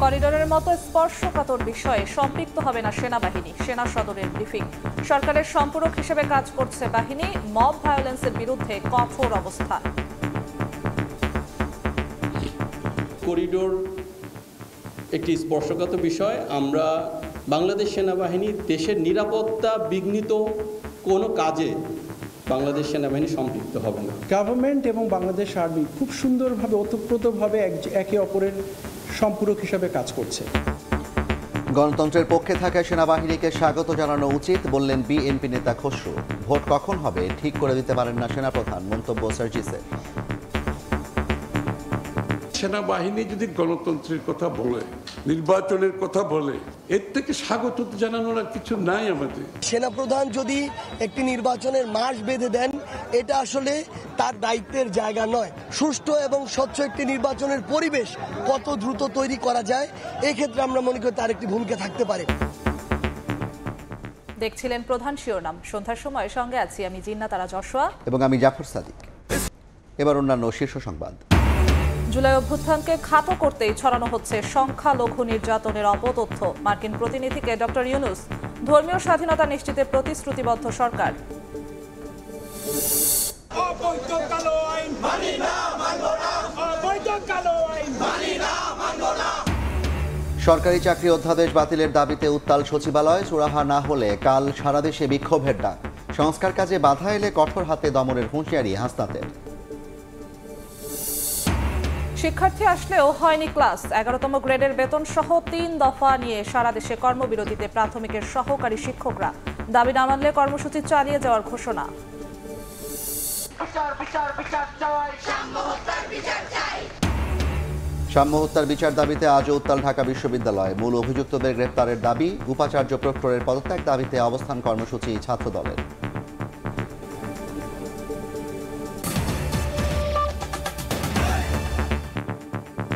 করিডোরের মতো স্পর্শকাতর বিষয়ে সম্পৃক্ত হবে না সেনাবাহিনী, সেনা সদরের ব্রিফিং। সরকারের সম্পূরক হিসেবে কাজ করছে বাহিনী, মব ভায়োলেন্সের বিরুদ্ধে কঠোর অবস্থান। করিডোর একটি স্পর্শকাতর বিষয়। আমরা বাংলাদেশ সেনাবাহিনী দেশের নিরাপত্তা বিঘ্নিত কোনো কাজে বাংলাদেশ সেনাবাহিনী সম্পৃক্ত হবে না। গভর্নমেন্ট এবং বাংলাদেশ আর্মি খুব সুন্দরভাবে ওতপ্রোতভাবে একে অপরের সম্পূরক হিসাবে কাজ করছে। গণতন্ত্রের পক্ষে থাকা সেনাবাহিনীকে স্বাগত জানানো উচিত বললেন বিএনপি নেতা খসরু। ভোট কখন হবে ঠিক করে দিতে পারেন না সেনাপ্রধান, মন্তব্য সার্জিসের। সেনাবাহিনী যদি গণতন্ত্রের কথা বলে, নির্বাচনের কথা বলে, এর থেকে স্বাগত জানানোর আর কিছু নাই আমাদের। সেনাপ্রধান যদি একটি নির্বাচনের মাস বেঁধে দেন, এটা আসলে তার দায়িত্বের জায়গা নয়। সুষ্ঠু এবং স্বচ্ছ একটি নির্বাচনের পরিবেশ কত দ্রুত তৈরি করা যায়, এই ক্ষেত্রে আমরা মনে করি তার একটি ভূমিকা থাকতে পারে। দেখছিলেন প্রধান শিরোনাম। সন্ধ্যার সময় সঙ্গে আছি আমি জিন্নাত আরা যশোয়া এবং আমি জাফর সাদিক। এবার অন্যান্য শীর্ষ সংবাদ। জুলাই অভ্যুত্থানকে খাটো করতেই ছড়ানো হচ্ছে সংখ্যালঘু নির্যাতনের অপতথ্য। মার্কিন প্রতিনিধিকে ডক্টর ইউনূস। ধর্মীয় স্বাধীনতা নিশ্চিতে প্রতিশ্রুতিবদ্ধ সরকার। সরকারি চাকরি অধ্যাদেশ বাতিলের দাবিতে উত্তাল সচিবালয়। সুরাহা না হলে কাল সারা দেশে বিক্ষোভের ডাক। সংস্কার কাজে বাধা এলে কঠোর হাতে দমনের হুঁশিয়ারি হাসনাতের। শিক্ষার্থী আসলেও হয়নি ক্লাস। 11তম গ্রেডের বেতন সহ 3 দফা নিয়ে সারা দেশে কর্মবিরতিতে প্রাথমিকের সহকারী শিক্ষকরা। দাবি না মানলে কর্মসূচি চালিয়ে যাওয়ার ঘোষণা। সাম্য হত্যার বিচার দাবিতে আজও উত্তাল ঢাকা বিশ্ববিদ্যালয়। মূল অভিযুক্তদের গ্রেপ্তারের দাবি, উপাচার্য প্রক্টরের পদত্যাগ দাবিতে অবস্থান কর্মসূচি ছাত্রদলের।